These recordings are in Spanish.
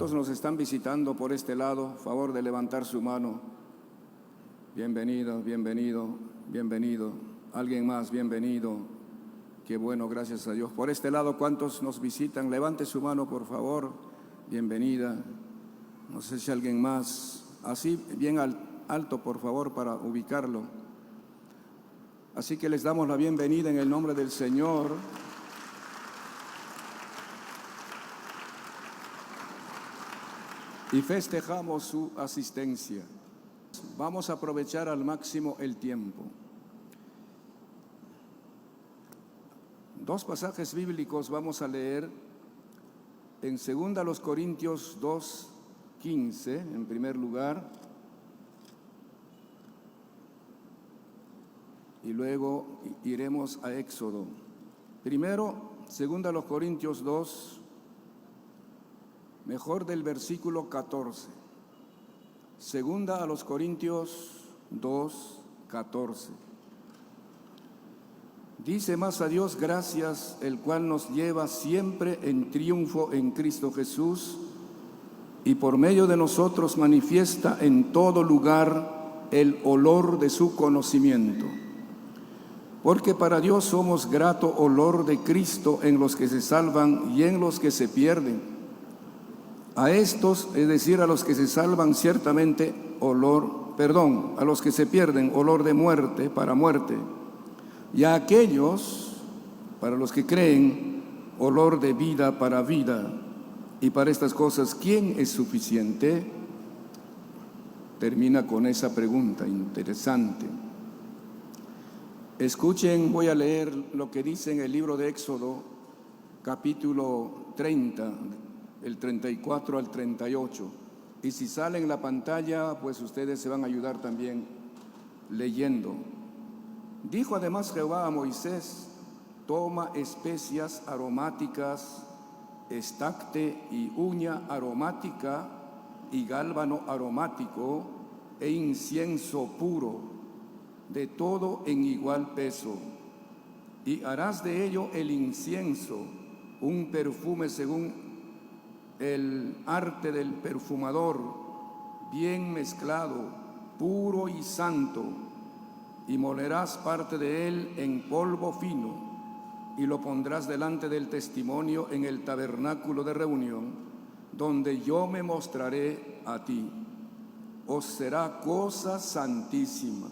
¿Cuántos nos están visitando por este lado? Favor de levantar su mano. Bienvenido, bienvenido, bienvenido. ¿Alguien más? Bienvenido. Qué bueno, gracias a Dios. Por este lado, ¿cuántos nos visitan? Levante su mano, por favor. Bienvenida. No sé si alguien más. Así, bien alto, por favor, para ubicarlo. Así que les damos la bienvenida en el nombre del Señor. Y festejamos su asistencia. Vamos a aprovechar al máximo el tiempo. Dos pasajes bíblicos vamos a leer en 2 Corintios 2:15, en primer lugar, y luego iremos a Éxodo. Primero, 2 Corintios 2, mejor del versículo 14. 2 Corintios 2:14. Dice: mas a Dios gracias, el cual nos lleva siempre en triunfo en Cristo Jesús, y por medio de nosotros manifiesta en todo lugar el olor de su conocimiento. Porque para Dios somos grato olor de Cristo en los que se salvan y en los que se pierden. A estos, es decir, a los que se salvan, ciertamente a los que se pierden, olor de muerte para muerte. Y a aquellos, para los que creen, olor de vida para vida. Y para estas cosas, ¿quién es suficiente? Termina con esa pregunta interesante. Escuchen, voy a leer lo que dice en el libro de Éxodo, capítulo 30, el 34 al 38. Y si sale en la pantalla, pues ustedes se van a ayudar también leyendo. Dijo además Jehová a Moisés: toma especias aromáticas, estacte y uña aromática, y gálbano aromático, e incienso puro, de todo en igual peso. Y harás de ello el incienso un perfume según el arte del perfumador, bien mezclado, puro y santo. Y molerás parte de él en polvo fino, y lo pondrás delante del testimonio en el tabernáculo de reunión, donde yo me mostraré a ti. Os será cosa santísima.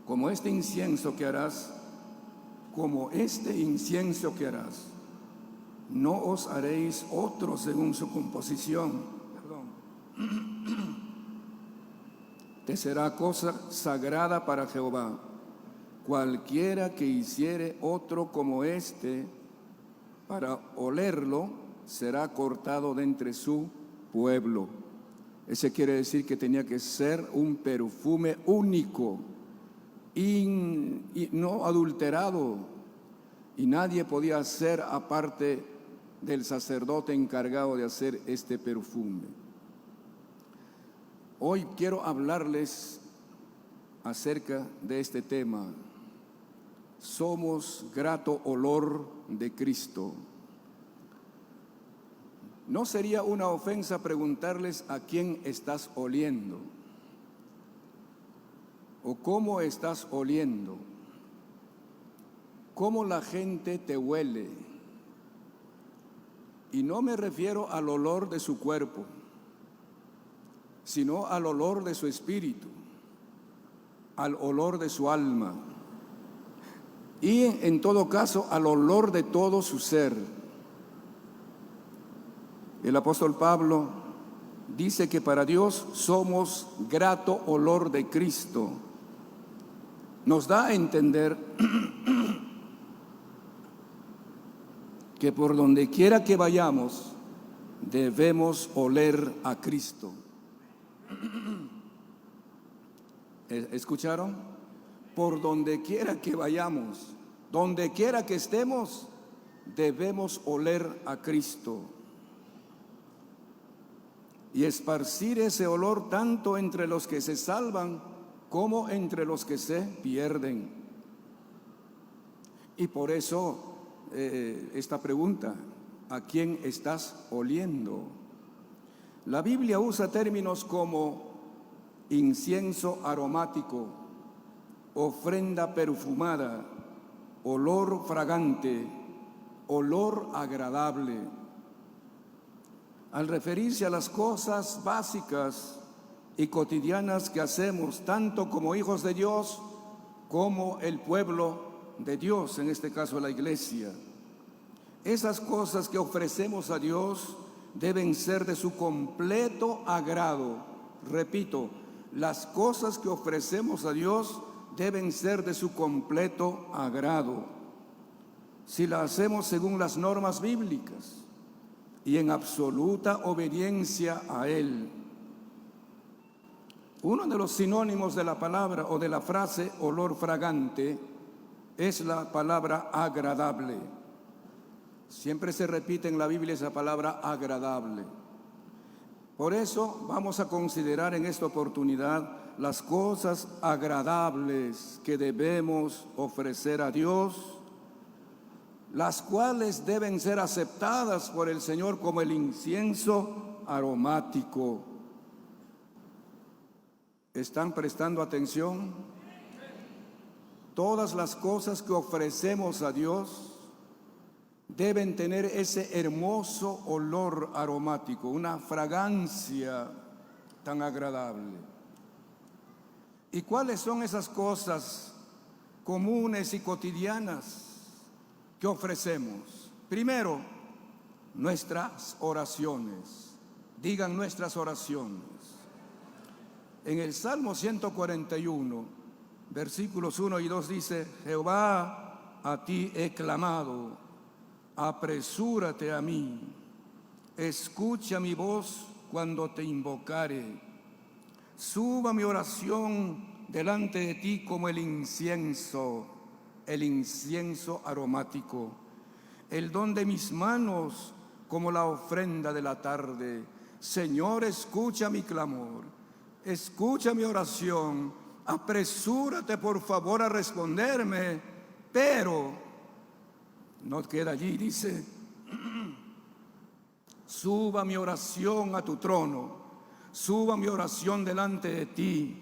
Como este incienso que harás, no os haréis otro según su composición. Te será cosa sagrada para Jehová. Cualquiera que hiciere otro como este, para olerlo, será cortado de entre su pueblo. Ese quiere decir que tenía que ser un perfume único, y no adulterado, y nadie podía hacer aparte del sacerdote encargado de hacer este perfume. Hoy quiero hablarles acerca de este tema. Somos grato olor de Cristo. No sería una ofensa preguntarles a quién estás oliendo o cómo estás oliendo, cómo la gente te huele. Y no me refiero al olor de su cuerpo, sino al olor de su espíritu, al olor de su alma, y en todo caso al olor de todo su ser. El apóstol Pablo dice que para Dios somos grato olor de Cristo. Nos da a entender que por donde quiera que vayamos debemos oler a Cristo. ¿Escucharon? Por donde quiera que vayamos, donde quiera que estemos, debemos oler a Cristo y esparcir ese olor tanto entre los que se salvan como entre los que se pierden. Y por eso esta pregunta: ¿a quién estás oliendo? La Biblia usa términos como incienso aromático, ofrenda perfumada, olor fragante, olor agradable, al referirse a las cosas básicas y cotidianas que hacemos, tanto como hijos de Dios como el pueblo de Dios, en este caso la iglesia. Esas cosas que ofrecemos a Dios deben ser de su completo agrado. Repito, las cosas que ofrecemos a Dios deben ser de su completo agrado. Si la hacemos según las normas bíblicas y en absoluta obediencia a Él. Uno de los sinónimos de la palabra o de la frase olor fragante es la palabra agradable. Siempre se repite en la Biblia esa palabra agradable. Por eso vamos a considerar en esta oportunidad las cosas agradables que debemos ofrecer a Dios, las cuales deben ser aceptadas por el Señor como el incienso aromático. ¿Están prestando atención? Todas las cosas que ofrecemos a Dios deben tener ese hermoso olor aromático, una fragancia tan agradable. ¿Y cuáles son esas cosas comunes y cotidianas que ofrecemos? Primero, nuestras oraciones. Digan nuestras oraciones. En el Salmo 141, versículos 1 y 2 dice: Jehová, a ti he clamado, apresúrate a mí, escucha mi voz cuando te invocare. Suba mi oración delante de ti como el incienso aromático, el don de mis manos como la ofrenda de la tarde. Señor, escucha mi clamor, escucha mi oración, apresúrate por favor a responderme. Pero no queda allí, dice: suba mi oración a tu trono, suba mi oración delante de ti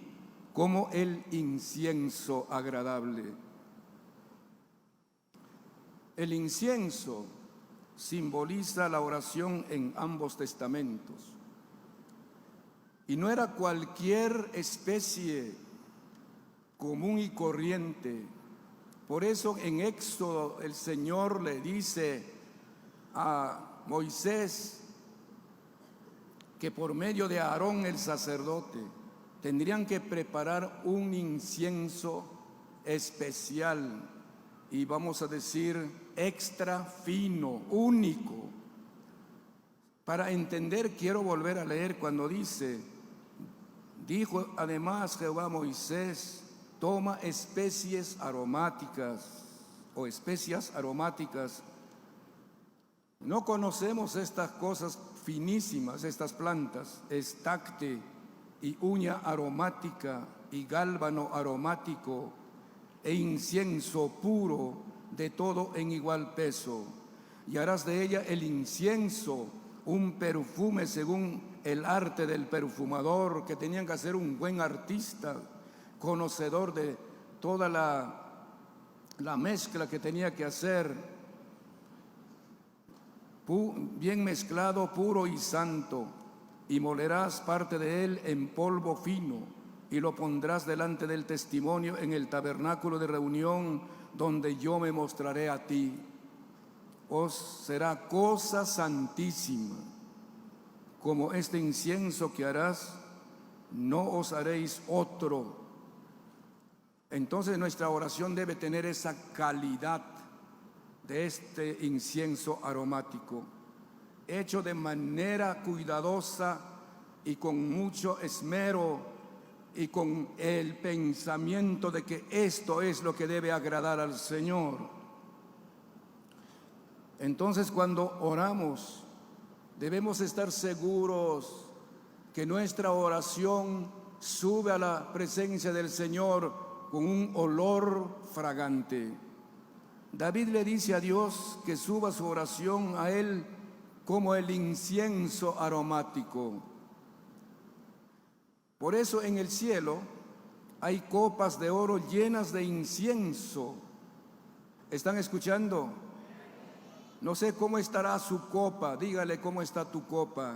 como el incienso agradable. El incienso simboliza la oración en ambos testamentos. Y no era cualquier especie común y corriente. Por eso en Éxodo el Señor le dice a Moisés que por medio de Aarón el sacerdote tendrían que preparar un incienso especial, y vamos a decir extra fino, único. Para entender, quiero volver a leer cuando dice: dijo además Jehová a Moisés, toma especies aromáticas o especias aromáticas. No conocemos estas cosas finísimas, estas plantas, estacte y uña aromática y gálbano aromático e incienso puro, de todo en igual peso. Y harás de ella el incienso un perfume según el arte del perfumador, que tenían que ser un buen artista, conocedor de toda la mezcla que tenía que hacer, bien mezclado, puro y santo. Y molerás parte de él en polvo fino, y lo pondrás delante del testimonio en el tabernáculo de reunión, donde yo me mostraré a ti. Os será cosa santísima. Como este incienso que harás, no os haréis otro. Entonces nuestra oración debe tener esa calidad de este incienso aromático, hecho de manera cuidadosa y con mucho esmero, y con el pensamiento de que esto es lo que debe agradar al Señor. Entonces, cuando oramos, debemos estar seguros que nuestra oración sube a la presencia del Señor con un olor fragante. David le dice a Dios que suba su oración a Él como el incienso aromático. Por eso en el cielo hay copas de oro llenas de incienso. ¿Están escuchando? No sé cómo estará su copa. Dígale cómo está tu copa.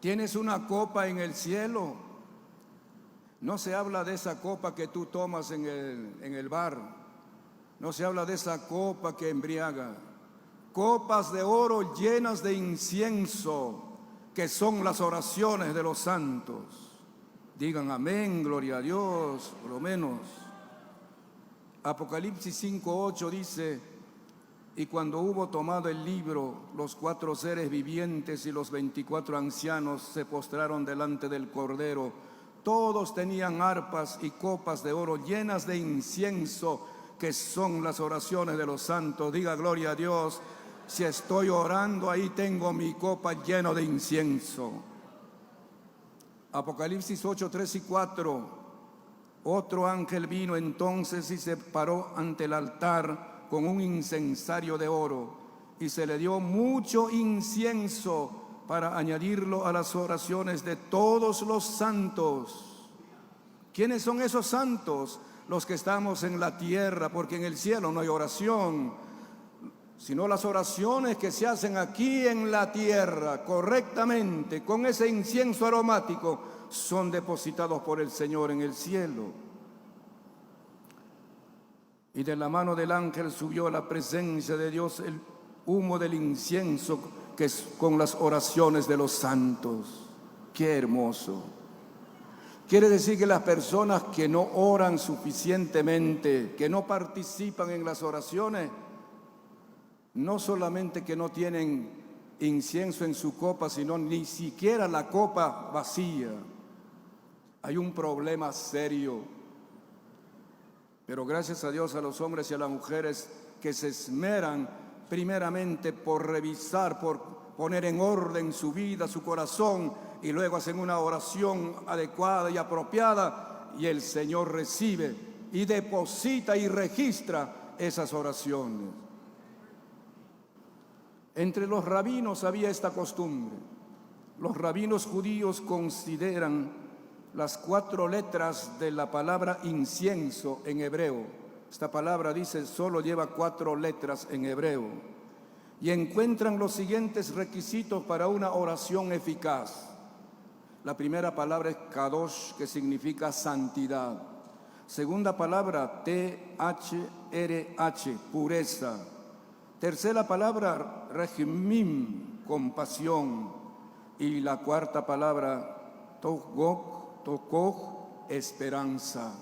¿Tienes una copa en el cielo? No se habla de esa copa que tú tomas en el bar. No se habla de esa copa que embriaga. Copas de oro llenas de incienso, que son las oraciones de los santos. Digan amén, gloria a Dios, por lo menos. Apocalipsis 5:8 dice: y cuando hubo tomado el libro, los 4 seres vivientes y los 24 ancianos se postraron delante del Cordero. Todos tenían arpas y copas de oro llenas de incienso, que son las oraciones de los santos. Diga gloria a Dios. Si estoy orando, ahí tengo mi copa llena de incienso. Apocalipsis 8:3 y 4. Otro ángel vino entonces y se paró ante el altar con un incensario de oro, y se le dio mucho incienso para añadirlo a las oraciones de todos los santos. ¿Quiénes son esos santos? Los que estamos en la tierra, porque en el cielo no hay oración, sino las oraciones que se hacen aquí en la tierra correctamente, con ese incienso aromático, son depositados por el Señor en el cielo. Y de la mano del ángel subió a la presencia de Dios el humo del incienso, que es con las oraciones de los santos. ¡Qué hermoso! Quiere decir que las personas que no oran suficientemente, que no participan en las oraciones, no solamente que no tienen incienso en su copa, sino ni siquiera la copa vacía. Hay un problema serio. Pero gracias a Dios, a los hombres y a las mujeres que se esmeran primeramente por revisar, por poner en orden su vida, su corazón, y luego hacen una oración adecuada y apropiada, y el Señor recibe y deposita y registra esas oraciones. Entre los rabinos había esta costumbre. Los rabinos judíos consideran las 4 letras de la palabra incienso en hebreo. Esta palabra, dice, solo lleva 4 letras en hebreo. Y encuentran los siguientes requisitos para una oración eficaz. La primera palabra es kadosh, que significa santidad. Segunda palabra, THRH, pureza. Tercera palabra, regimim, compasión. Y la cuarta palabra, tokoj, esperanza.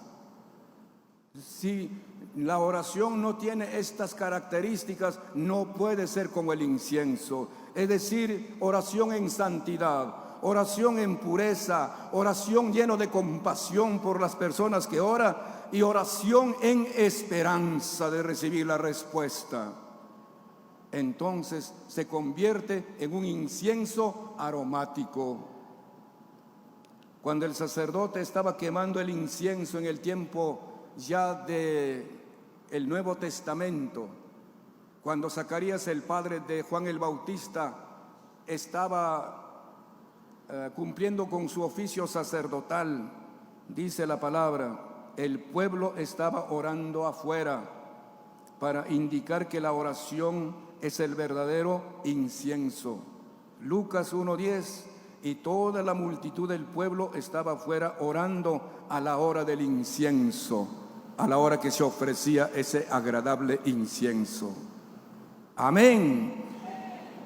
Si la oración no tiene estas características, no puede ser como el incienso. Es decir, oración en santidad, oración en pureza, oración lleno de compasión por las personas que oran, y oración en esperanza de recibir la respuesta. Entonces se convierte en un incienso aromático. Cuando el sacerdote estaba quemando el incienso en el tiempo ya de el Nuevo Testamento, cuando Zacarías, el padre de Juan el Bautista, estaba cumpliendo con su oficio sacerdotal, dice la palabra, el pueblo estaba orando afuera para indicar que la oración es el verdadero incienso. Lucas 1:10, y toda la multitud del pueblo estaba afuera orando a la hora del incienso, a la hora que se ofrecía ese agradable incienso. Amén.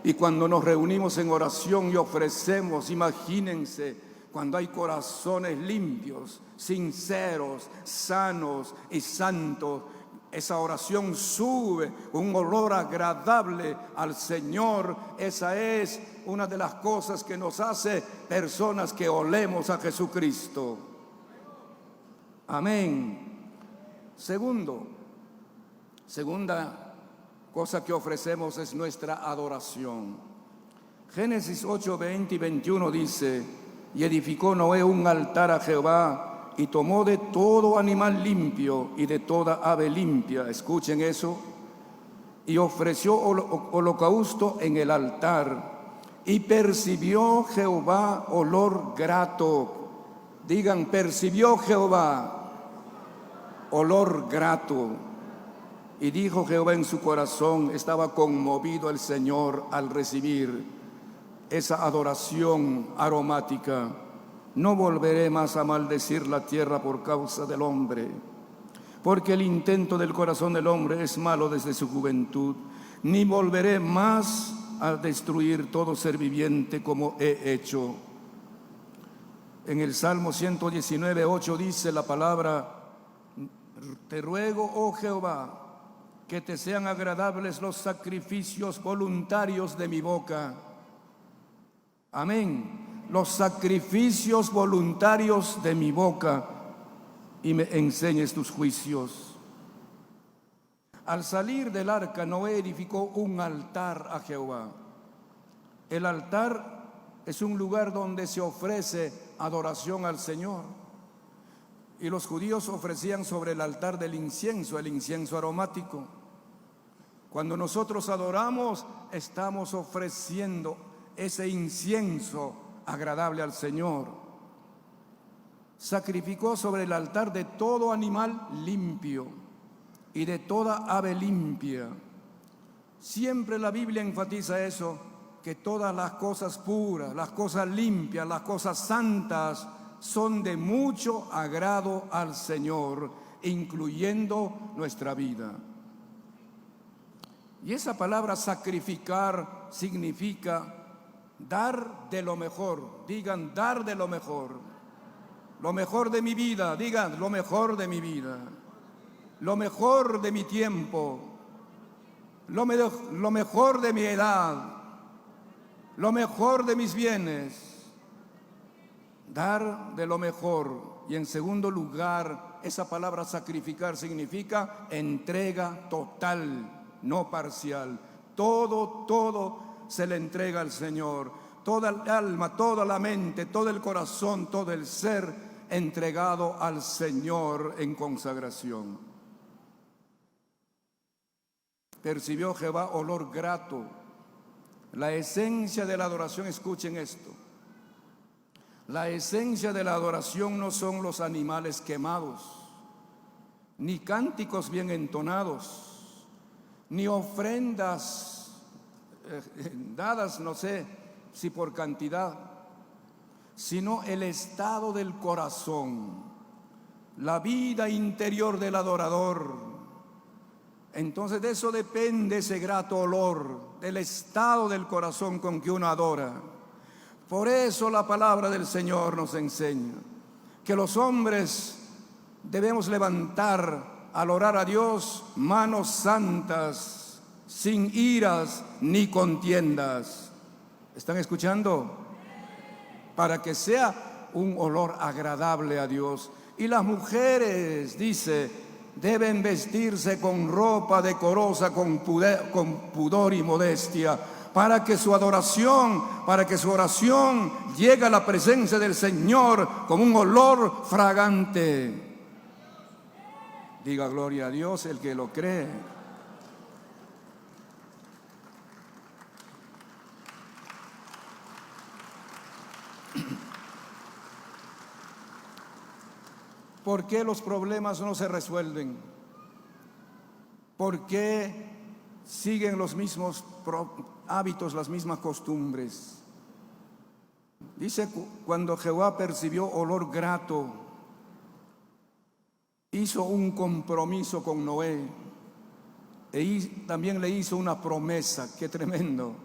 Y cuando nos reunimos en oración y ofrecemos, imagínense, cuando hay corazones limpios, sinceros, sanos y santos, esa oración sube un olor agradable al Señor. Esa es una de las cosas que nos hace personas que olemos a Jesucristo. Amén. Segunda cosa que ofrecemos es nuestra adoración. Génesis 8:20 y 21 dice: y edificó Noé un altar a Jehová, y tomó de todo animal limpio y de toda ave limpia, escuchen eso, y ofreció holocausto en el altar, Y percibió Jehová olor grato. Digan, percibió Jehová olor grato. Y dijo Jehová en su corazón, estaba conmovido el Señor al recibir esa adoración aromática: no volveré más a maldecir la tierra por causa del hombre, porque el intento del corazón del hombre es malo desde su juventud, ni volveré más a destruir todo ser viviente como he hecho. En el Salmo 119:8 dice la palabra: te ruego, oh Jehová, que te sean agradables los sacrificios voluntarios de mi boca. Amén. Los sacrificios voluntarios de mi boca, y me enseñes tus juicios. Al salir del arca, Noé edificó un altar a Jehová. El altar es un lugar donde se ofrece adoración al Señor. Y los judíos ofrecían sobre el altar del incienso, el incienso aromático. Cuando nosotros adoramos, estamos ofreciendo ese incienso agradable al Señor. Sacrificó sobre el altar de todo animal limpio y de toda ave limpia. Siempre la Biblia enfatiza eso, que todas las cosas puras, las cosas limpias, las cosas santas son de mucho agrado al Señor, incluyendo nuestra vida. Y esa palabra sacrificar significa dar de lo mejor. Digan, dar de lo mejor. Lo mejor de mi vida, digan, lo mejor de mi vida. Lo mejor de mi tiempo. Lo mejor de mi edad. Lo mejor de mis bienes. Dar de lo mejor. Y en segundo lugar, esa palabra sacrificar significa entrega total, no parcial. Todo se le entrega al Señor. Toda el alma, toda la mente, todo el corazón, todo el ser entregado al Señor en consagración. Percibió Jehová olor grato. La esencia de la adoración, escuchen esto. La esencia de la adoración no son los animales quemados, ni cánticos bien entonados, ni ofrendas dadas, no sé si por cantidad, sino el estado del corazón, la vida interior del adorador. Entonces de eso depende ese grato olor, del estado del corazón con que uno adora. Por eso la palabra del Señor nos enseña que los hombres debemos levantar al orar a Dios manos santas, sin iras ni contiendas. ¿Están escuchando? Para que sea un olor agradable a Dios. Y las mujeres, dice, deben vestirse con ropa decorosa, con pudor y modestia, para que su adoración, para que su oración llegue a la presencia del Señor como un olor fragante. Diga gloria a Dios el que lo cree. ¿Por qué los problemas no se resuelven? ¿Por qué siguen los mismos hábitos, las mismas costumbres? Dice, cuando Jehová percibió olor grato, hizo un compromiso con Noé y también le hizo una promesa. ¡Qué tremendo!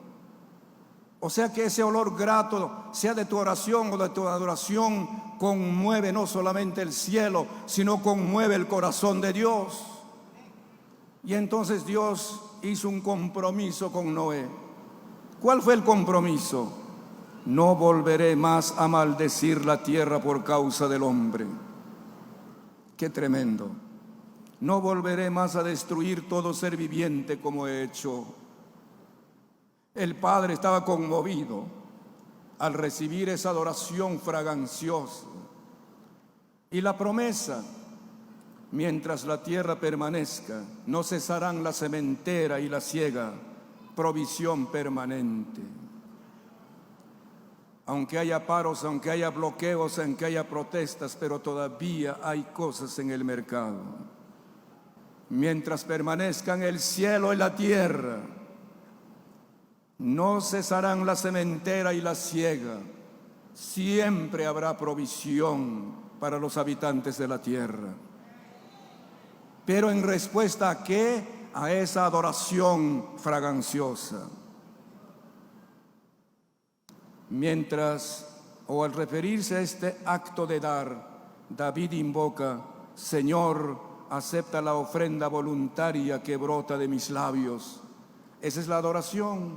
O sea que ese olor grato, sea de tu oración o de tu adoración, conmueve no solamente el cielo, sino conmueve el corazón de Dios. Y entonces Dios hizo un compromiso con Noé. ¿Cuál fue el compromiso? No volveré más a maldecir la tierra por causa del hombre. ¡Qué tremendo! No volveré más a destruir todo ser viviente como he hecho. El Padre estaba conmovido al recibir esa adoración fraganciosa. Y la promesa: mientras la tierra permanezca, no cesarán la sementera y la siega, provisión permanente. aunque haya paros, aunque haya bloqueos, aunque haya protestas, pero todavía hay cosas en el mercado. Mientras permanezcan el cielo y la tierra, no cesarán la sementera y la siega. Siempre habrá provisión para los habitantes de la tierra. Pero en respuesta ¿a qué? A esa adoración fraganciosa. Mientras, o al referirse a este acto de dar, David invoca: Señor, acepta la ofrenda voluntaria que brota de mis labios. Esa es la adoración.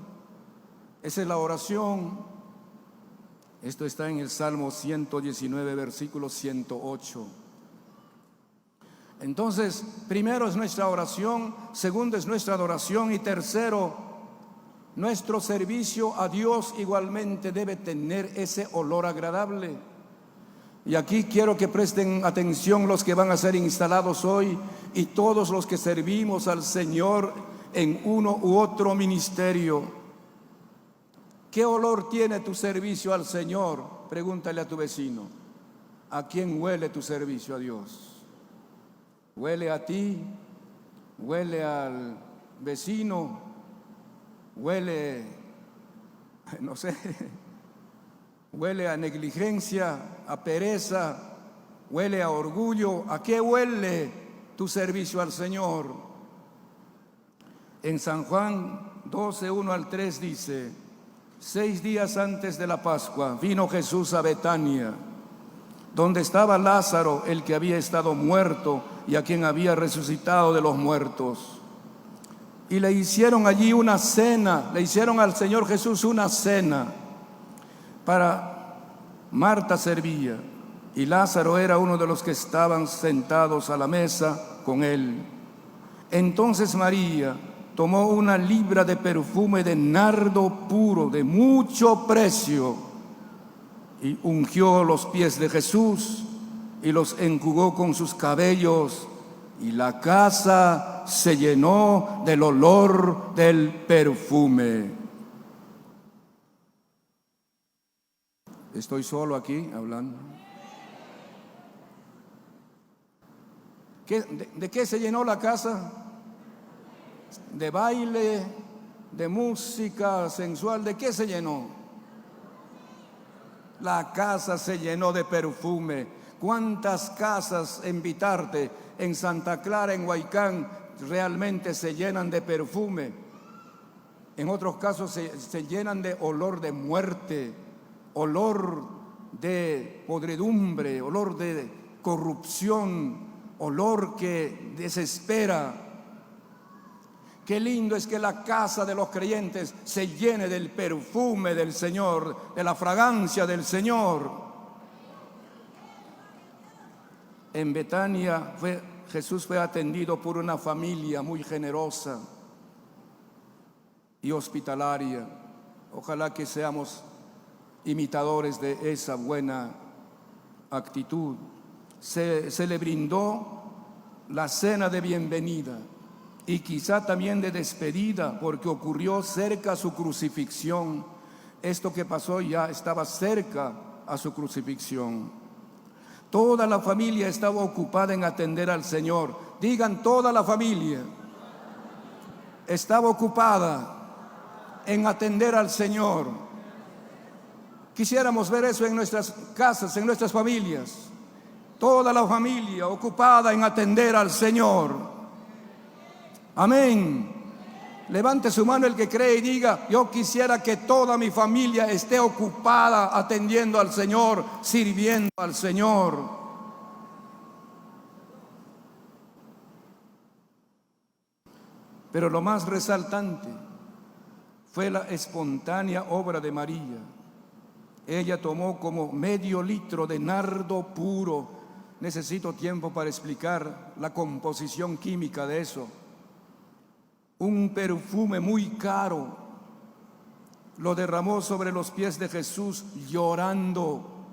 Esa es la oración. Esto está en el Salmo 119, versículo 108. Entonces, primero es nuestra oración, segundo es nuestra adoración y tercero, nuestro servicio a Dios igualmente debe tener ese olor agradable. Y aquí quiero que presten atención los que van a ser instalados hoy y todos los que servimos al Señor en uno u otro ministerio. ¿Qué olor tiene tu servicio al Señor? Pregúntale a tu vecino. ¿A quién huele tu servicio a Dios? ¿Huele a ti? ¿Huele al vecino? ¿Huele, no sé, huele a negligencia, a pereza? ¿Huele a orgullo? ¿A qué huele tu servicio al Señor? En San Juan 12, 1 al 3 dice: 6 días antes de la Pascua vino Jesús a Betania, donde estaba Lázaro, el que había estado muerto y a quien había resucitado de los muertos. Y le hicieron allí una cena, le hicieron al Señor Jesús una cena. Marta servía y Lázaro era uno de los que estaban sentados a la mesa con él. Entonces María tomó una libra de perfume de nardo puro, de mucho precio, y ungió los pies de Jesús y los enjugó con sus cabellos, y la casa se llenó del olor del perfume. Estoy solo aquí hablando. ¿De qué se llenó la casa? De baile, de música sensual. ¿De qué se llenó? La casa se llenó de perfume. ¿Cuántas casas, invitarte, en Santa Clara, en Huaycán, realmente se llenan de perfume? En otros casos se llenan de olor de muerte, olor de podredumbre, olor de corrupción, olor que desespera. Qué lindo es que la casa de los creyentes se llene del perfume del Señor, de la fragancia del Señor. En Betania Jesús fue atendido por una familia muy generosa y hospitalaria. Ojalá que seamos imitadores de esa buena actitud. Se le brindó la cena de bienvenida y quizá también de despedida, porque ocurrió cerca a su crucifixión. Esto que pasó ya estaba cerca a su crucifixión. Toda la familia estaba ocupada en atender al Señor. Digan, toda la familia estaba ocupada en atender al Señor. Quisiéramos ver eso en nuestras casas, en nuestras familias. Toda la familia ocupada en atender al Señor. Amén. Levante su mano el que cree y diga: yo quisiera que toda mi familia esté ocupada atendiendo al Señor, sirviendo al Señor. Pero lo más resaltante fue la espontánea obra de María. Ella tomó como medio litro de nardo puro. Necesito tiempo para explicar la composición química de eso. Un perfume muy caro, lo derramó sobre los pies de Jesús llorando.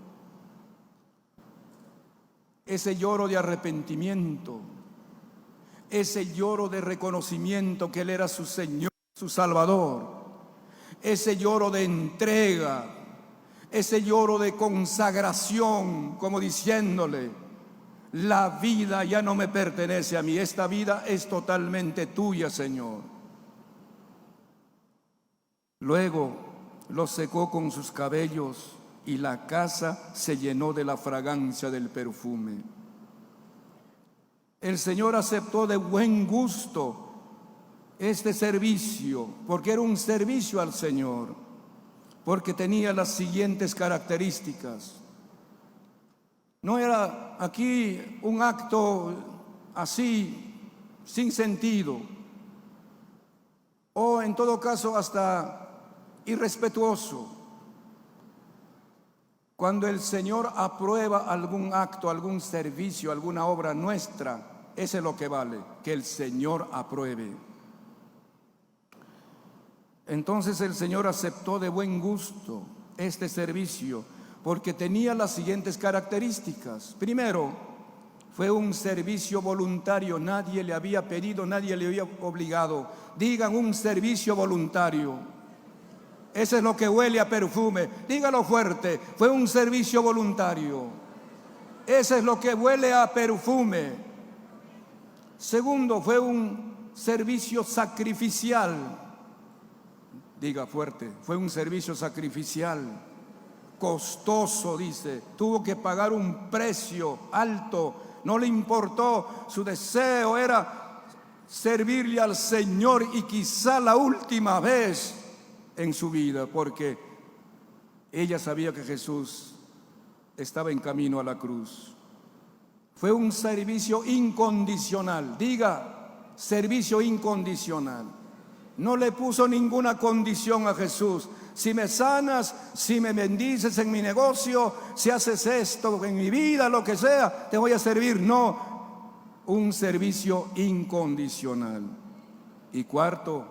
Ese lloro de arrepentimiento, ese lloro de reconocimiento que Él era su Señor, su Salvador, ese lloro de entrega, ese lloro de consagración, como diciéndole: la vida ya no me pertenece a mí, esta vida es totalmente tuya, Señor. Luego lo secó con sus cabellos y la casa se llenó de la fragancia del perfume. El Señor aceptó de buen gusto este servicio, porque era un servicio al Señor, porque tenía las siguientes características. No era aquí un acto así, sin sentido, o en todo caso hasta irrespetuoso. Cuando el Señor aprueba algún acto, algún servicio, alguna obra nuestra, eso es lo que vale, que el Señor apruebe. Entonces el Señor aceptó de buen gusto este servicio, porque tenía las siguientes características. Primero, fue un servicio voluntario, nadie le había pedido, nadie le había obligado. Digan: un servicio voluntario. Eso es lo que huele a perfume. Dígalo fuerte: fue un servicio voluntario. Eso es lo que huele a perfume. Segundo, fue un servicio sacrificial. Diga fuerte: fue un servicio sacrificial. Costoso, dice, tuvo que pagar un precio alto, no le importó, su deseo era servirle al Señor, y quizá la última vez en su vida, porque ella sabía que Jesús estaba en camino a la cruz. Fue un servicio incondicional. Diga: servicio incondicional. No le puso ninguna condición a Jesús. Si me sanas, si me bendices en mi negocio, si haces esto en mi vida, lo que sea, te voy a servir. No, un servicio incondicional. Y cuarto,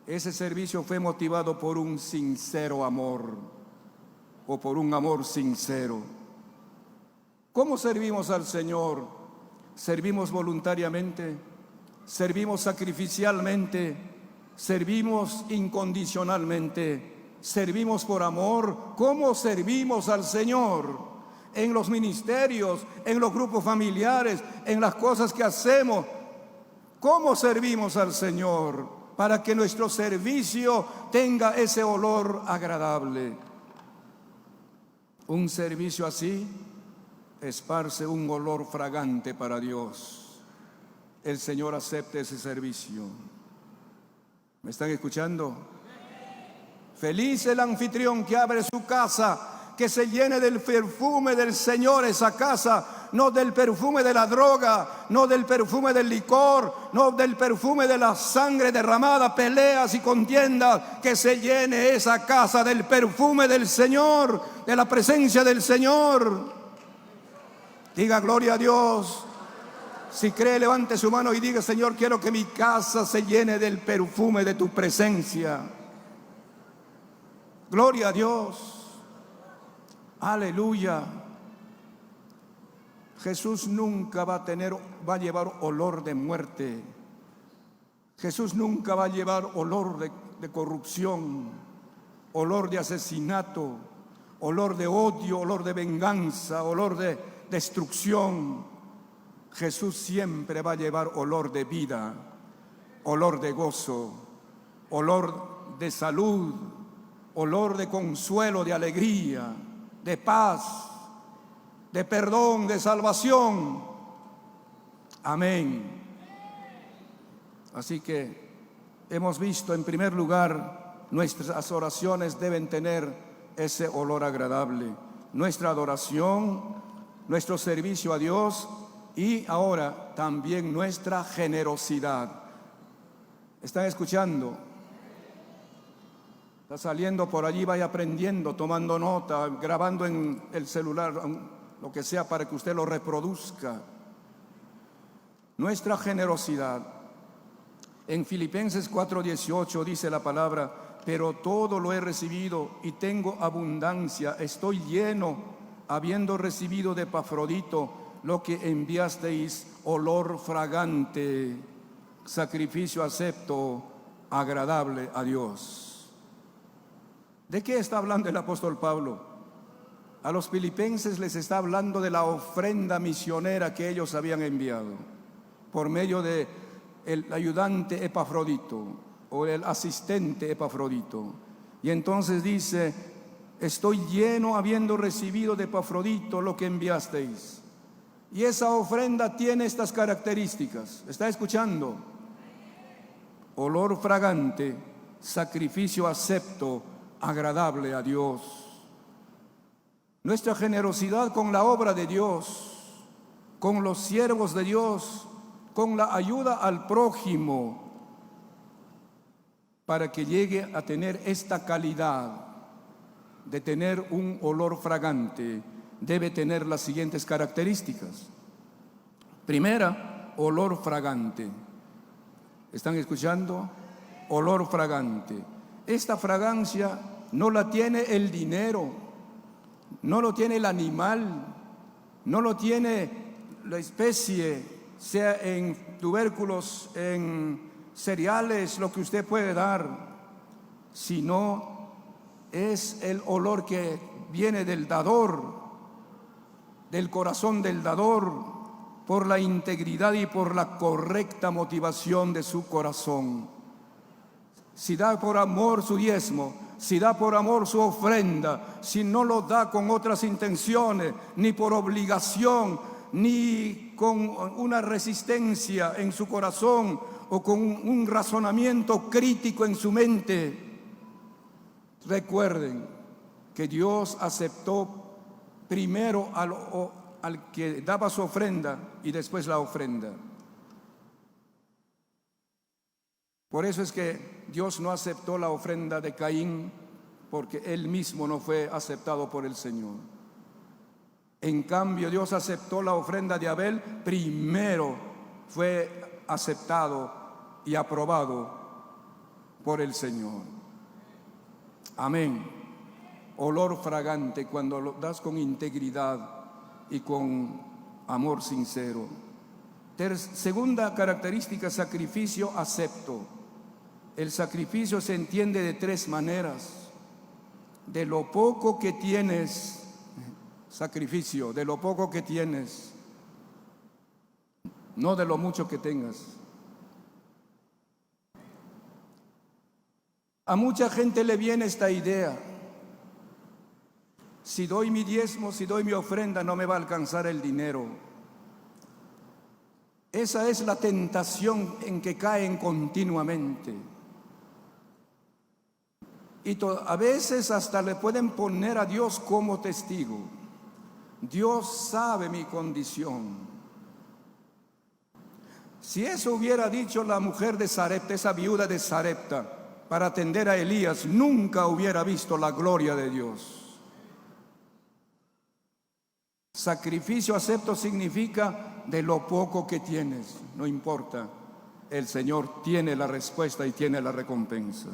ese servicio fue motivado por un sincero amor, o por un amor sincero. ¿Cómo servimos al Señor? ¿Servimos voluntariamente? ¿Servimos sacrificialmente? ¿Servimos incondicionalmente? ¿Servimos por amor? ¿Cómo servimos al Señor? En los ministerios, en los grupos familiares, en las cosas que hacemos. ¿Cómo servimos al Señor? Para que nuestro servicio tenga ese olor agradable. Un servicio así esparce un olor fragante para Dios. El Señor acepte ese servicio. ¿Me están escuchando? Feliz el anfitrión que abre su casa, que se llene del perfume del Señor esa casa, no del perfume de la droga, no del perfume del licor, no del perfume de la sangre derramada, peleas y contiendas. Que se llene esa casa del perfume del Señor, de la presencia del Señor. Diga: gloria a Dios. Si cree, levante su mano y diga: Señor, quiero que mi casa se llene del perfume de tu presencia. Gloria a Dios. Aleluya. Jesús nunca va a llevar olor de muerte. Jesús nunca va a llevar olor de corrupción, olor de asesinato, olor de odio, olor de venganza, olor de destrucción. Jesús siempre va a llevar olor de vida, olor de gozo, olor de salud, olor de consuelo, de alegría, de paz, de perdón, de salvación. Amén. Así que hemos visto, en primer lugar, nuestras oraciones deben tener ese olor agradable. Nuestra adoración, nuestro servicio a Dios, y ahora también nuestra generosidad. ¿Están escuchando? Está saliendo por allí, vaya aprendiendo, tomando nota, grabando en el celular, lo que sea, para que usted lo reproduzca. Nuestra generosidad. En Filipenses 4:18 dice la palabra: pero todo lo he recibido y tengo abundancia, estoy lleno, habiendo recibido de Epafrodito lo que enviasteis, olor fragante, sacrificio acepto, agradable a Dios. ¿De qué está hablando el apóstol Pablo? A los filipenses les está hablando de la ofrenda misionera que ellos habían enviado por medio de el ayudante Epafrodito o el asistente Epafrodito. Y entonces dice: estoy lleno habiendo recibido de Epafrodito lo que enviasteis. Y esa ofrenda tiene estas características. ¿Está escuchando? Olor fragante, sacrificio acepto, agradable a Dios. Nuestra generosidad con la obra de Dios, con los siervos de Dios, con la ayuda al prójimo, para que llegue a tener esta calidad de tener un olor fragante, debe tener las siguientes características. Primera, olor fragante. ¿Están escuchando? Olor fragante. Esta fragancia no la tiene el dinero, no lo tiene el animal, no lo tiene la especie, sea en tubérculos, en cereales, lo que usted puede dar, sino es el olor que viene del dador, del corazón del dador, por la integridad y por la correcta motivación de su corazón. Si da por amor su diezmo, si da por amor su ofrenda, si no lo da con otras intenciones, ni por obligación, ni con una resistencia en su corazón o con un razonamiento crítico en su mente, recuerden que Dios aceptó primero al que daba su ofrenda y después la ofrenda. Por eso es que Dios no aceptó la ofrenda de Caín, porque él mismo no fue aceptado por el Señor. En cambio, Dios aceptó la ofrenda de Abel, primero fue aceptado y aprobado por el Señor. Amén. Olor fragante cuando lo das con integridad y con amor sincero. Segunda característica, sacrificio acepto. El sacrificio se entiende de tres maneras. De lo poco que tienes, sacrificio, de lo poco que tienes, no de lo mucho que tengas. A mucha gente le viene esta idea: si doy mi diezmo, si doy mi ofrenda, no me va a alcanzar el dinero. Esa es la tentación en que caen continuamente. Y a veces hasta le pueden poner a Dios como testigo. Dios sabe mi condición. Si eso hubiera dicho la mujer de Sarepta, esa viuda de Sarepta, para atender a Elías, nunca hubiera visto la gloria de Dios. Sacrificio acepto significa de lo poco que tienes, no importa, el Señor tiene la respuesta y tiene la recompensa.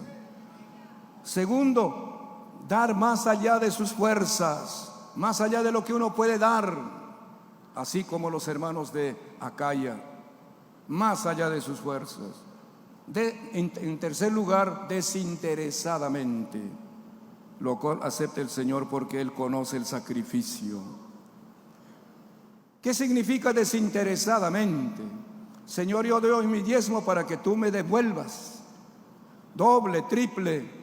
Segundo, dar más allá de sus fuerzas, más allá de lo que uno puede dar, así como los hermanos de Acaya, más allá de sus fuerzas. En tercer lugar, desinteresadamente, lo cual acepta el Señor porque Él conoce el sacrificio. ¿Qué significa desinteresadamente? Señor, yo doy mi diezmo para que tú me devuelvas doble, triple.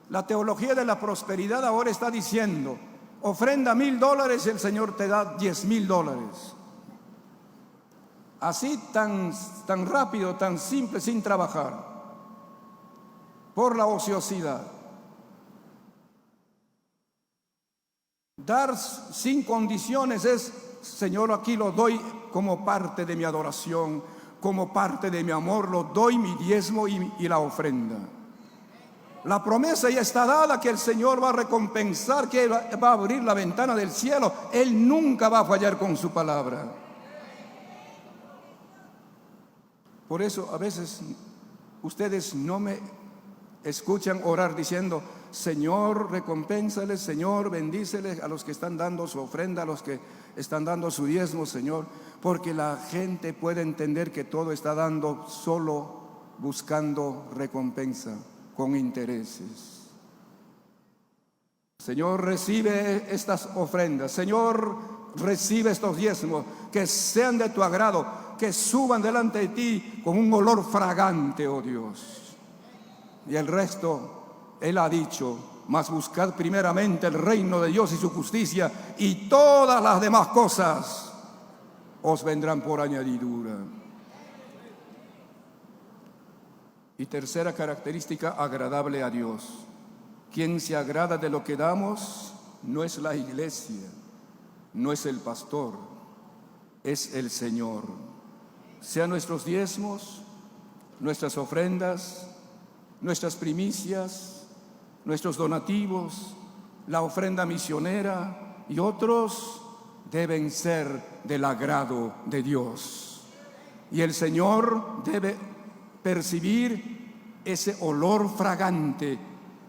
La teología de la prosperidad ahora está diciendo: ofrenda $1,000 y el Señor te da $10,000. Así tan rápido, tan simple, sin trabajar, por la ociosidad. Dar sin condiciones es: Señor, aquí lo doy como parte de mi adoración, como parte de mi amor, lo doy mi diezmo y la ofrenda. La promesa ya está dada que el Señor va a recompensar, que va a abrir la ventana del cielo. Él nunca va a fallar con su palabra. Por eso a veces ustedes no me escuchan orar diciendo: Señor, recompénsales, Señor, bendíceles a los que están dando su ofrenda, a los que están dando su diezmo, Señor, porque la gente puede entender que todo está dando solo buscando recompensa, con intereses. Señor, recibe estas ofrendas. Señor, recibe estos diezmos, que sean de tu agrado, que suban delante de ti con un olor fragante, oh Dios. Y el resto, Él ha dicho, mas buscad primeramente el reino de Dios y su justicia, y todas las demás cosas os vendrán por añadidura. Y tercera característica, agradable a Dios. Quien se agrada de lo que damos no es la iglesia, no es el pastor, es el Señor. Sean nuestros diezmos, nuestras ofrendas, nuestras primicias, nuestros donativos, la ofrenda misionera y otros deben ser del agrado de Dios. Y el Señor debe percibir ese olor fragante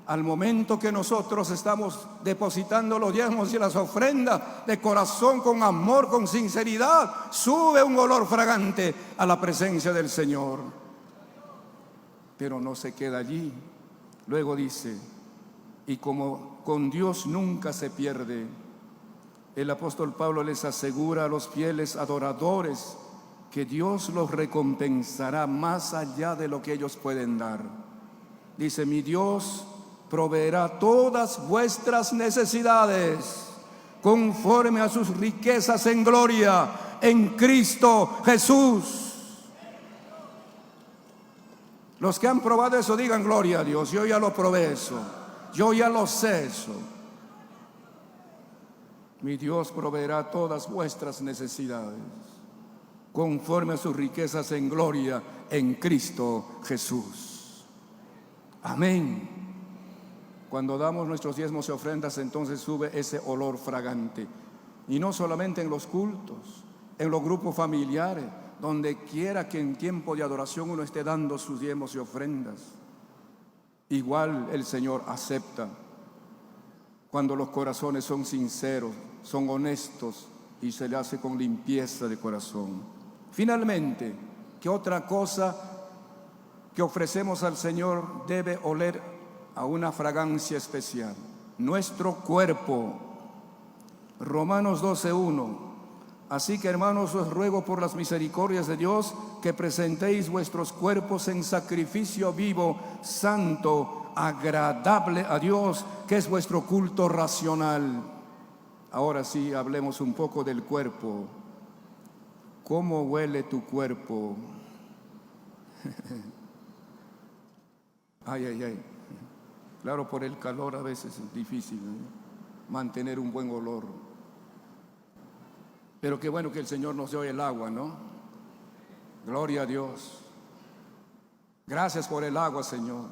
al momento que nosotros estamos depositando los diezmos y las ofrendas de corazón, con amor, con sinceridad. Sube un olor fragante a la presencia del Señor. Pero no se queda allí. Luego dice, y como con Dios nunca se pierde, el apóstol Pablo les asegura a los fieles adoradores que Dios los recompensará más allá de lo que ellos pueden dar. Dice, mi Dios proveerá todas vuestras necesidades conforme a sus riquezas en gloria en Cristo Jesús. Los que han probado eso digan gloria a Dios. Yo ya lo probé eso, yo ya lo sé eso. Mi Dios proveerá todas vuestras necesidades conforme a sus riquezas en gloria en Cristo Jesús. Amén. Cuando damos nuestros diezmos y ofrendas, entonces sube ese olor fragante. Y no solamente en los cultos, en los grupos familiares, donde quiera que en tiempo de adoración uno esté dando sus diezmos y ofrendas. Igual el Señor acepta cuando los corazones son sinceros, son honestos y se le hace con limpieza de corazón. Finalmente, ¿qué otra cosa que ofrecemos al Señor debe oler a una fragancia especial? Nuestro cuerpo. Romanos 12:1. Así que, hermanos, os ruego por las misericordias de Dios que presentéis vuestros cuerpos en sacrificio vivo, santo, agradable a Dios, que es vuestro culto racional. Ahora sí, hablemos un poco del cuerpo. ¿Cómo huele tu cuerpo? Ay, ay, ay. Claro, por el calor a veces es difícil, ¿no?, mantener un buen olor. Pero qué bueno que el Señor nos dio el agua, ¿no? Gloria a Dios. Gracias por el agua, Señor,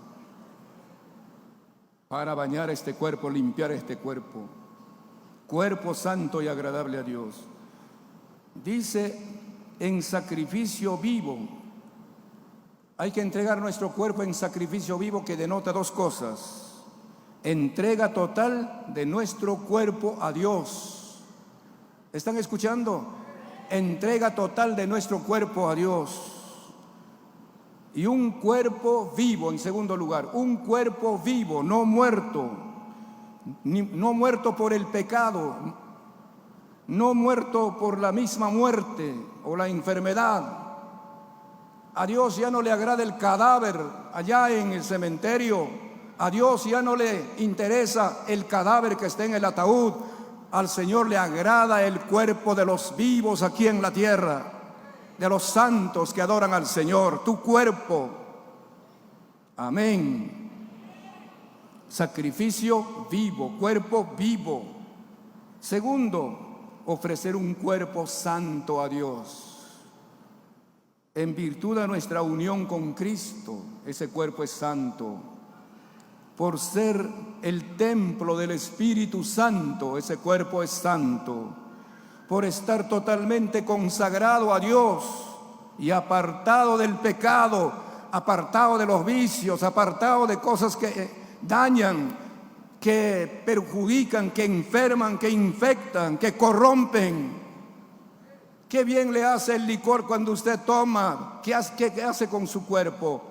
para bañar este cuerpo, limpiar este cuerpo. Cuerpo santo y agradable a Dios. Dice, en sacrificio vivo. Hay que entregar nuestro cuerpo en sacrificio vivo, que denota dos cosas: entrega total de nuestro cuerpo a Dios. ¿Están escuchando? Entrega total de nuestro cuerpo a Dios. Y un cuerpo vivo, en segundo lugar, un cuerpo vivo, no muerto, no muerto por el pecado, no muerto por la misma muerte o la enfermedad. A Dios ya no le agrada el cadáver allá en el cementerio. A Dios ya no le interesa el cadáver que esté en el ataúd. Al Señor le agrada el cuerpo de los vivos aquí en la tierra, de los santos que adoran al Señor. Tu cuerpo. Amén. Sacrificio vivo, cuerpo vivo. Segundo, ofrecer un cuerpo santo a Dios. En virtud de nuestra unión con Cristo, ese cuerpo es santo. Por ser el templo del Espíritu Santo, ese cuerpo es santo. Por estar totalmente consagrado a Dios y apartado del pecado, apartado de los vicios, apartado de cosas que dañan, que perjudican, que enferman, que infectan, que corrompen. Qué bien le hace el licor cuando usted toma. ¿Qué hace con su cuerpo?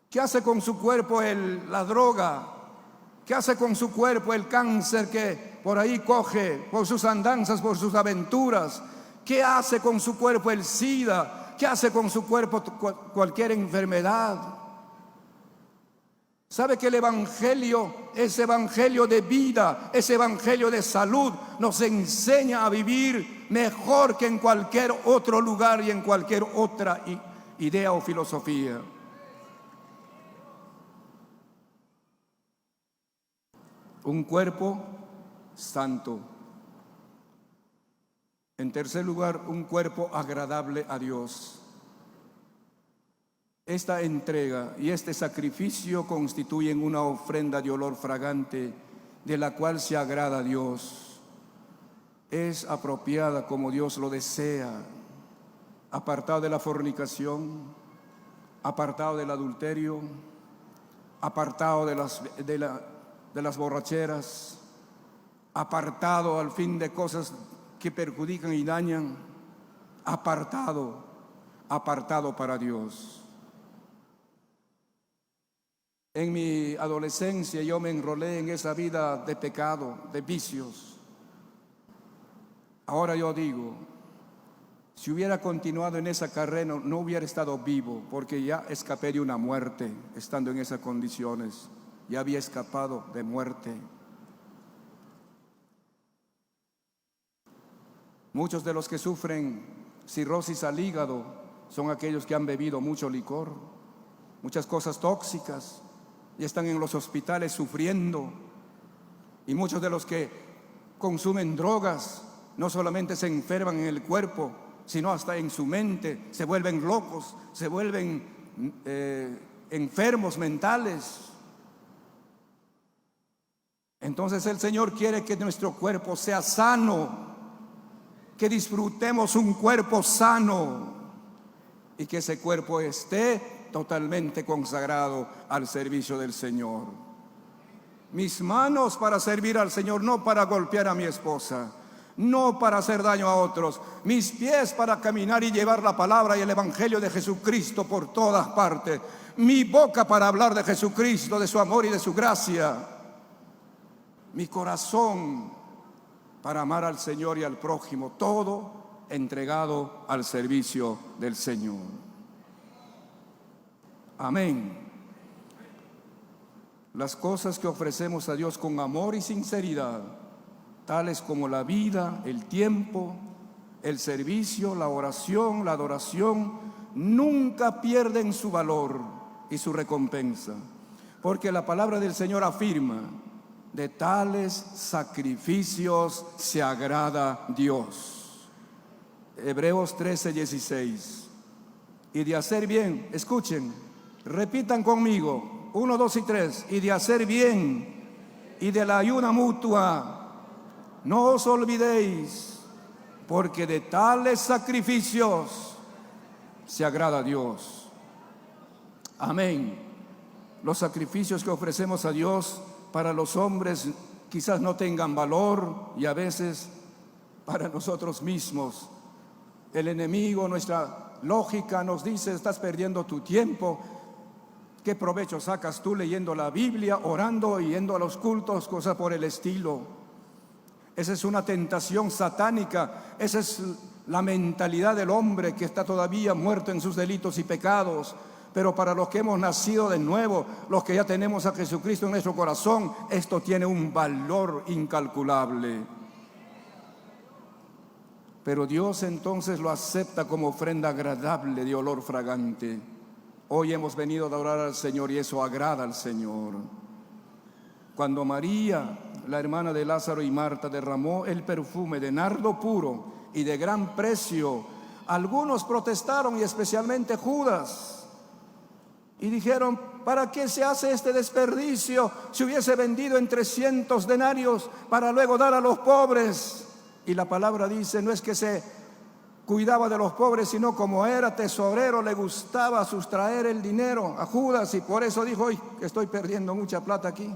¿Qué hace con su cuerpo la droga? ¿Qué hace con su cuerpo el cáncer que por ahí coge, por sus andanzas, por sus aventuras? ¿Qué hace con su cuerpo el SIDA? ¿Qué hace con su cuerpo cualquier enfermedad? ¿Sabe que el Evangelio, ese Evangelio de vida, ese Evangelio de salud, nos enseña a vivir mejor que en cualquier otro lugar y en cualquier otra idea o filosofía? Un cuerpo santo. En tercer lugar, un cuerpo agradable a Dios. Esta entrega y este sacrificio constituyen una ofrenda de olor fragante de la cual se agrada a Dios. Es apropiada como Dios lo desea, apartado de la fornicación, apartado del adulterio, apartado de las borracheras, apartado al fin de cosas que perjudican y dañan, apartado para Dios. En mi adolescencia yo me enrolé en esa vida de pecado, de vicios. Ahora yo digo, si hubiera continuado en esa carrera no hubiera estado vivo, porque ya escapé de una muerte estando en esas condiciones. Ya había escapado de muerte. Muchos de los que sufren cirrosis al hígado son aquellos que han bebido mucho licor, muchas cosas tóxicas, y están en los hospitales sufriendo. Y muchos de los que consumen drogas no solamente se enferman en el cuerpo, sino hasta en su mente, se vuelven locos, se vuelven enfermos mentales. Entonces el Señor quiere que nuestro cuerpo sea sano, que disfrutemos un cuerpo sano y que ese cuerpo esté totalmente consagrado al servicio del Señor. Mis manos para servir al Señor, no para golpear a mi esposa, no para hacer daño a otros. Mis pies para caminar y llevar la palabra y el Evangelio de Jesucristo por todas partes. Mi boca para hablar de Jesucristo, de su amor y de su gracia. Mi corazón para amar al Señor y al prójimo, todo entregado al servicio del Señor. Amén. Las cosas que ofrecemos a Dios con amor y sinceridad, tales como la vida, el tiempo, el servicio, la oración, la adoración, nunca pierden su valor y su recompensa, porque la palabra del Señor afirma: de tales sacrificios se agrada Dios. Hebreos 13:16. Y de hacer bien, escuchen, repitan conmigo, 1, 2 y 3. Y de hacer bien y de la ayuda mutua, no os olvidéis, porque de tales sacrificios se agrada a Dios. Amén. Los sacrificios que ofrecemos a Dios para los hombres quizás no tengan valor, y a veces para nosotros mismos el enemigo, nuestra lógica nos dice: estás perdiendo tu tiempo. ¿Qué provecho sacas tú leyendo la Biblia, orando y yendo a los cultos, cosas por el estilo? Esa es una tentación satánica. Esa es la mentalidad del hombre que está todavía muerto en sus delitos y pecados. Pero para los que hemos nacido de nuevo, los que ya tenemos a Jesucristo en nuestro corazón, esto tiene un valor incalculable. Pero Dios entonces lo acepta como ofrenda agradable de olor fragante. Hoy hemos venido a adorar al Señor y eso agrada al Señor. Cuando María, la hermana de Lázaro y Marta, derramó el perfume de nardo puro y de gran precio, algunos protestaron, y especialmente Judas, y dijeron: ¿para qué se hace este desperdicio? Se hubiese vendido en 300 denarios para luego dar a los pobres. Y la palabra dice: no es que se cuidaba de los pobres, sino como era tesorero, le gustaba sustraer el dinero a Judas, y por eso dijo: hoy estoy perdiendo mucha plata aquí,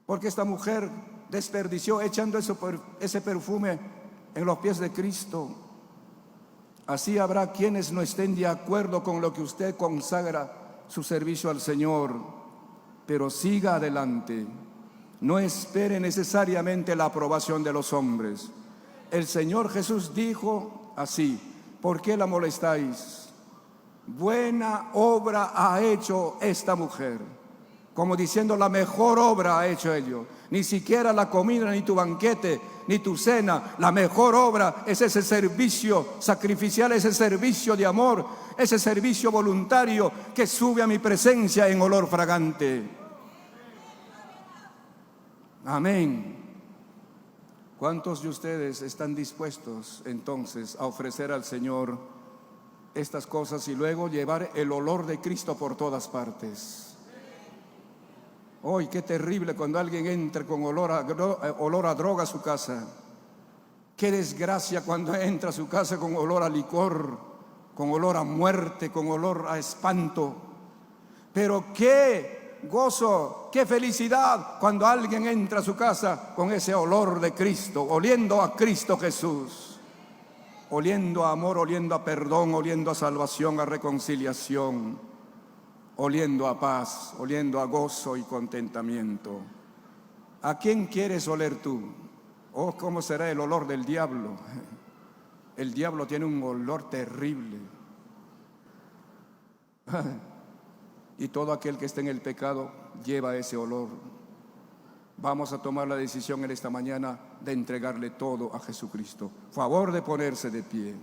porque esta mujer desperdició echando ese perfume en los pies de Cristo. Así habrá quienes no estén de acuerdo con lo que usted consagra su servicio al Señor, pero siga adelante. No espere necesariamente la aprobación de los hombres. El Señor Jesús dijo así: ¿por qué la molestáis? Buena obra ha hecho esta mujer. Como diciendo, la mejor obra ha hecho ello. Ni siquiera la comida, ni tu banquete, ni tu cena. La mejor obra es ese servicio sacrificial, ese servicio de amor, ese servicio voluntario que sube a mi presencia en olor fragante. Amén. ¿Cuántos de ustedes están dispuestos entonces a ofrecer al Señor estas cosas y luego llevar el olor de Cristo por todas partes? Hoy, qué terrible cuando alguien entra con olor a droga a su casa. Qué desgracia cuando entra a su casa con olor a licor, con olor a muerte, con olor a espanto. Pero qué gozo, qué felicidad cuando alguien entra a su casa con ese olor de Cristo, oliendo a Cristo Jesús, oliendo a amor, oliendo a perdón, oliendo a salvación, a reconciliación, oliendo a paz, oliendo a gozo y contentamiento. ¿A quién quieres oler tú? Oh, ¿cómo será el olor del diablo? El diablo tiene un olor terrible. Y todo aquel que esté en el pecado lleva ese olor. Vamos a tomar la decisión en esta mañana de entregarle todo a Jesucristo. Favor de ponerse de pie.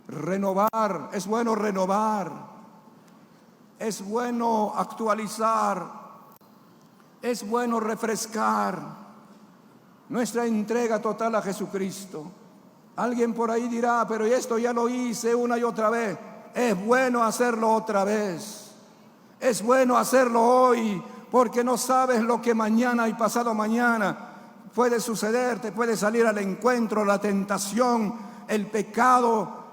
Renovar, es bueno renovar. Es bueno actualizar, es bueno refrescar nuestra entrega total a Jesucristo. Alguien por ahí dirá, pero esto ya lo hice una y otra vez. Es bueno hacerlo otra vez. Es bueno hacerlo hoy, porque no sabes lo que mañana y pasado mañana puede suceder. Te puede salir al encuentro la tentación, el pecado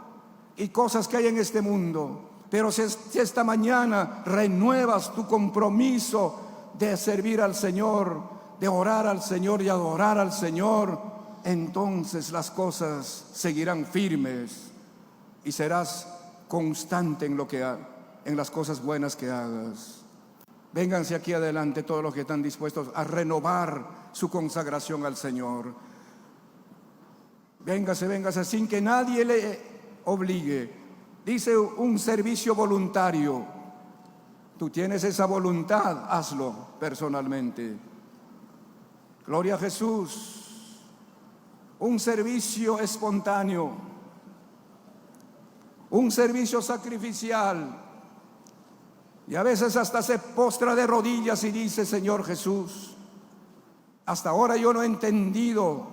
y cosas que hay en este mundo. Pero si esta mañana renuevas tu compromiso de servir al Señor, de orar al Señor y adorar al Señor, entonces las cosas seguirán firmes y serás constante en las cosas buenas que hagas. Vénganse aquí adelante todos los que están dispuestos a renovar su consagración al Señor. Véngase sin que nadie le obligue. Dice un servicio voluntario. Tú tienes esa voluntad, hazlo personalmente. Gloria a Jesús. Un servicio espontáneo, un servicio sacrificial. Y a veces hasta se postra de rodillas y dice: Señor Jesús, hasta ahora yo no he entendido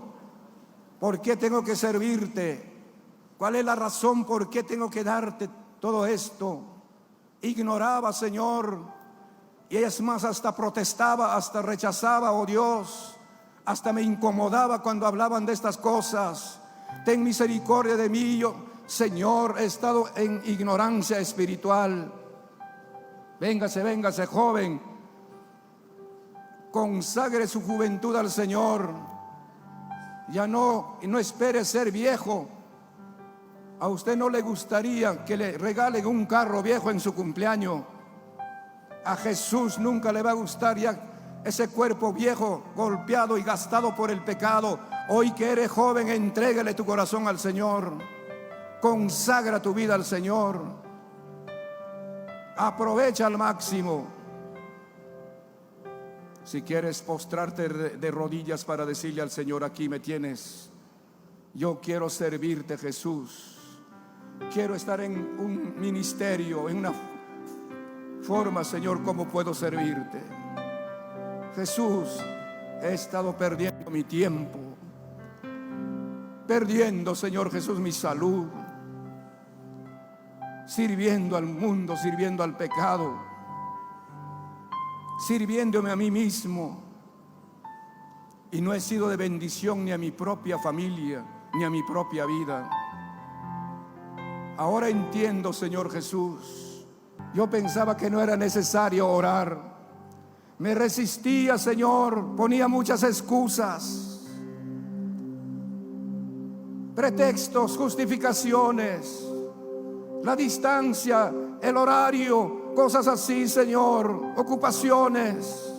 por qué tengo que servirte. ¿Cuál es la razón por qué tengo que darte todo esto? Ignoraba, Señor, y es más, hasta protestaba, hasta rechazaba, oh Dios, hasta me incomodaba cuando hablaban de estas cosas. Ten misericordia de mí, yo, Señor, he estado en ignorancia espiritual. Véngase, joven, consagre su juventud al Señor. Ya no espere ser viejo. ¿A usted no le gustaría que le regalen un carro viejo en su cumpleaños? A Jesús nunca le va a gustar ya ese cuerpo viejo, golpeado y gastado por el pecado. Hoy que eres joven, entrégale tu corazón al Señor. Consagra tu vida al Señor. Aprovecha al máximo. Si quieres postrarte de rodillas para decirle al Señor: aquí me tienes. Yo quiero servirte, Jesús. Quiero estar en un ministerio, en una forma, Señor, ¿cómo puedo servirte? Jesús, he estado perdiendo mi tiempo, perdiendo, Señor Jesús, mi salud, sirviendo al mundo, sirviendo al pecado, sirviéndome a mí mismo, y no he sido de bendición ni a mi propia familia, ni a mi propia vida. Ahora entiendo, Señor Jesús. Yo pensaba que no era necesario orar. Me resistía, Señor, ponía muchas excusas, pretextos, justificaciones, la distancia, el horario, cosas así, Señor, ocupaciones.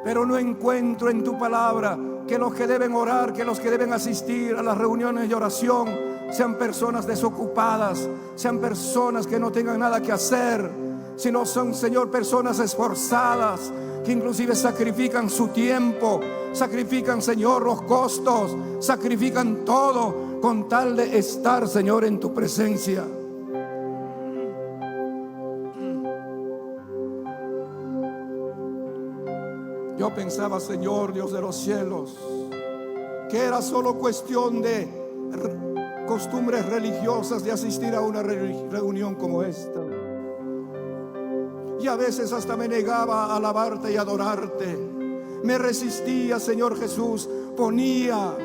Pero no encuentro en tu palabra que los que deben orar, que los que deben asistir a las reuniones de oración sean personas desocupadas, sean personas que no tengan nada que hacer, sino son, Señor, personas esforzadas, que inclusive sacrifican su tiempo, sacrifican, Señor, los costos, sacrifican todo con tal de estar, Señor, en tu presencia. Yo pensaba, Señor, Dios de los cielos, que era solo cuestión de costumbres religiosas de asistir a una reunión como esta. Y a veces hasta me negaba a alabarte y adorarte. Me resistía, Señor Jesús, ponía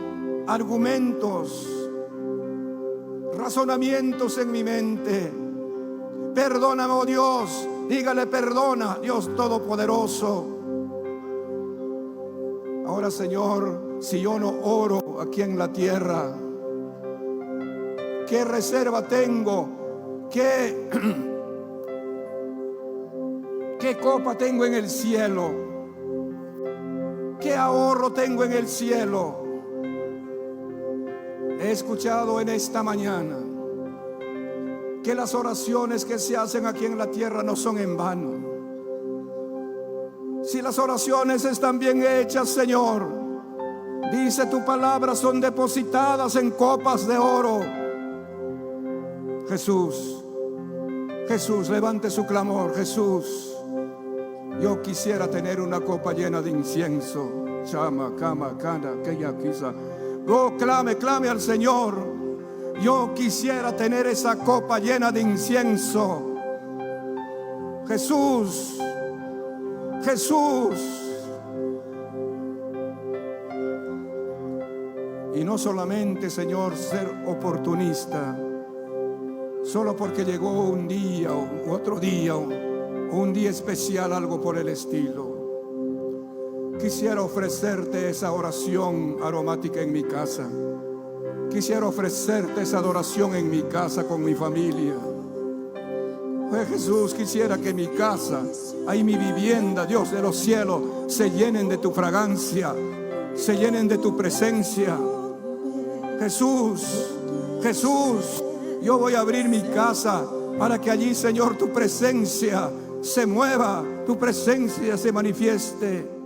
argumentos, razonamientos en mi mente. Perdóname, oh Dios, dígale perdona, Dios Todopoderoso. Ahora, Señor, si yo no oro aquí en la tierra, ¿qué reserva tengo? ¿Qué copa tengo en el cielo? ¿Qué ahorro tengo en el cielo? He escuchado en esta mañana que las oraciones que se hacen aquí en la tierra no son en vano. Si las oraciones están bien hechas, Señor, dice tu palabra, son depositadas en copas de oro. Jesús, Jesús, levante su clamor. Jesús, yo quisiera tener una copa llena de incienso. Chama, cama, cana, que ya quizá. Oh, clame al Señor. Yo quisiera tener esa copa llena de incienso. Jesús, Jesús. Y no solamente, Señor, ser oportunista, solo porque llegó un día u otro día, un día especial, algo por el estilo. Quisiera ofrecerte esa oración aromática en mi casa. Quisiera ofrecerte esa adoración en mi casa con mi familia. Jesús, quisiera que mi casa, ahí mi vivienda, Dios de los cielos, se llenen de tu fragancia, se llenen de tu presencia. Jesús, Jesús, yo voy a abrir mi casa para que allí, Señor, tu presencia se mueva, tu presencia se manifieste.